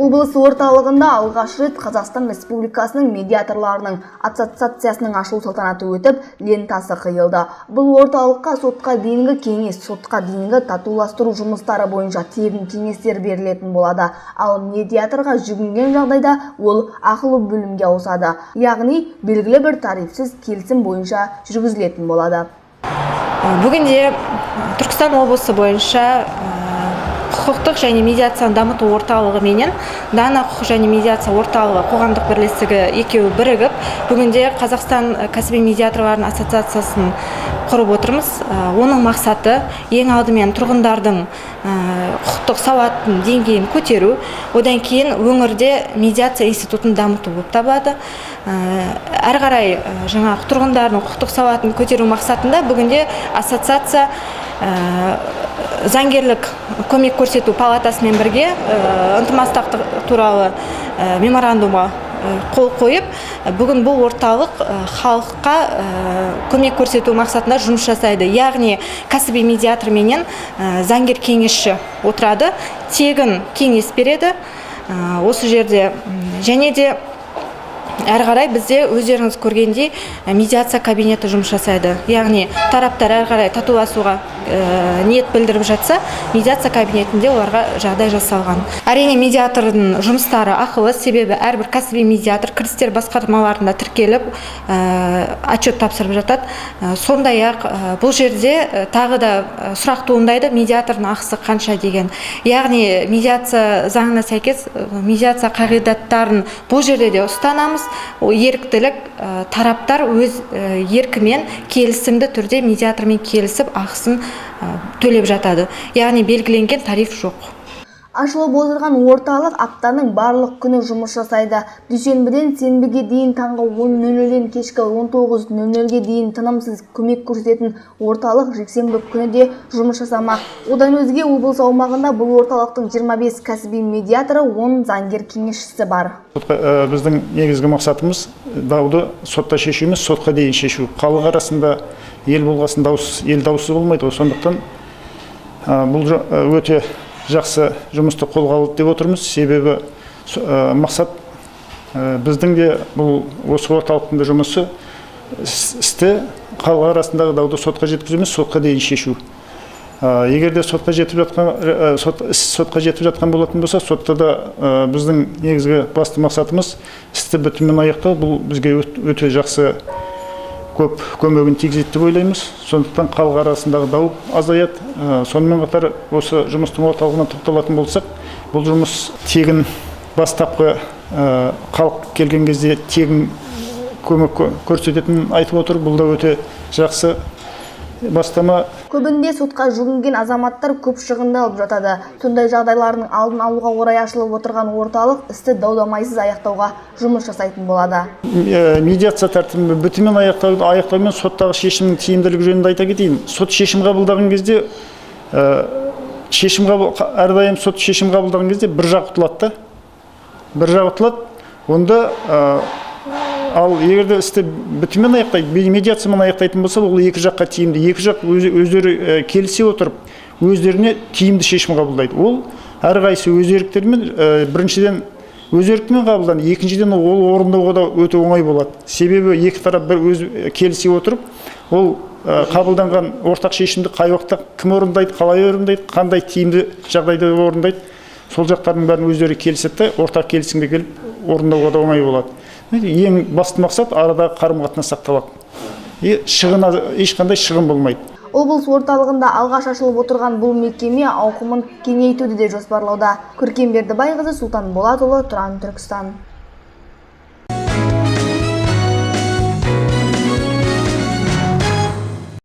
Облыс орталығында алғаш рет Қазақстан Республикасының медиаторларының ассоциациясының ашылу салтанаты өтіп, лентасы қиылды. Бұл орталыққа сотқа дейінгі кеңес, сотқа дейінгі татуластыру жұмыстары бойынша тегін кеңестер берілетін болады. Ал медиаторға жүгінген жағдайда ол ақылы бөлімге ауысады. Яғни белгілі бір тарифсіз келісім бойынша жүргізілетін болады. Бүгінде Түркістан облысы бойынша құқықтық және медиацияны дамыту орталығы менен Дана құқық және медиация орталығы қоғамдық бірлестігі екеуі бірігіп, бүгінде Қазақстан кәсіби медиаторларының ассоциациясын құрып отырмыз. Оның мақсаты ең алдымен тұрғындардың құқықтық сауаттың деңгейін көтеру, одан кейін өңірде медиация институтын дамыту болып табылады. Әрі қарай тұрғындардың құқықтық сауатын көтеру мақсатында бүгінде ассоциация заңгерлік көмек көрсету палатасымен бірге ынтымақтастық туралы меморандумға қол қойып, бүгін бұл орталық халыққа көмек көрсету мақсатында жұмыс жасайды. Яғни кәсіби медиатор менен заңгер кеңесші отырады, тегін кеңес береді осы жерде. Және де әрі қарай бізде өздеріңіз көргендей медиация кабинеті жұмыс жасайды. Яғни тараптар әрі қарай татуласуға ниет білдіріп жатса, медиация кабинетінде оларға жағдай жасалған. Әрине медиатордың жұмыстары ақылы, себебі әрбір кәсіби медиатор кірістер басқармаларында тіркеліп отчет тапсырып жатады. Сондай-ақ бұл жерде тағы да сұрақ туындайды, медиатордың ақысы қанша деген. Яғни медиация заңына сәйкес медиация қағидаттарын бұл жерде де ұстанамыз. Еріктілік, тараптар өз еркімен келісімді түрде медиатормен келісіп ақысын төлеп жатады. Яғни белгіленген тариф жоқ. Ашылып отырған орталық аптаның барлық күні жұмыс жасайды. Дүйсенбіден сенбіге дейін таңғы 10:00-ден кешкі 19:00-ге дейін тынымсыз көмек көрсететін орталық жексенбі күні де жұмыс жасамақ. Одан өзге облыс аумағында бұл орталықтың 25 кәсіби медиаторы, 10 заңгер кеңесшісі бар. Біздің негізгі мақсатымыз дауды сотта шешу емес, сотқа дейін шешу. Халық арасында ел болғасын ел даусы болмайды. Сондықтан бұл өте жақсы жұмысты қолға алды деп отырмыз. Себебі мақсат біздің де бұл осы орталықтың жұмысы істі халық арасындағы дауды сотқа жеткізу емес, сотқа дейін шешу. Егер де сотқа жетіп жатқан болатын болса, сотта да біздің негізгі басты мақсатымыз істі бітіммен аяқтау. Бұл бізге өте жақсы көп көмегін тигізеді деп ойлаймыз. Сондықтан халық арасындағы дау азаяды. Сонымен қатар осы жұмыстың орталығына тоқталатын болсақ, бұл жұмыс тегін, бастапқы халық келген кезде тегін көмек көрсететінін айтып отыр. Бұл да өте жақсы бастама. Көбінде сотқа жүгінген азаматтар көп шығынды алып жатады. Сондай жағдайлардың алдын алуға орай ашылып отырған орталық істі дау-дамайсыз аяқтауға жұмыс жасайтын болады. Медиация тәртібі бітіммен аяқтаумен соттағы шешімнің тиімділігі жөнінде айта кетейін. Сот шешім қабылдаған кезде әрдайым сот шешім қабылдаған кезде бір жақ ұтылады. Бір жақ ұтылады. Онда ал егерде істі бітіммен аяқтайды, медиациямен аяқтайтын болса, ол екі жаққа тиімді. Екі жақ өздері келісе отырып, өздеріне тиімді шешім қабылдайды. Ол әрқайсысы өз еріктерімен, біріншіден өз еркімен қабылданады, екіншіден ол орындауға да өте оңай болады. Себебі екі тарап бір өз келісе отырып, ол қабылданған ортақ шешімді қай уақытта кім орындайды, қалай орындайды, қандай тиімді жағдайда орындайды, сол жақтардың бәрін өздері келіседі, ортақ келісімге келіп орындауға да оңай болады. Ең басты мақсат арада қарым-қатынас сақталады. Ешқандай шығын болмайды. Облыс орталығында алғаш ашылып отырған бұл мекеме ауқымын кеңейтуді де жоспарлауда. Көркем Бердібайқызы, Сұлтан Болатұлы, Тұран, Түркістан.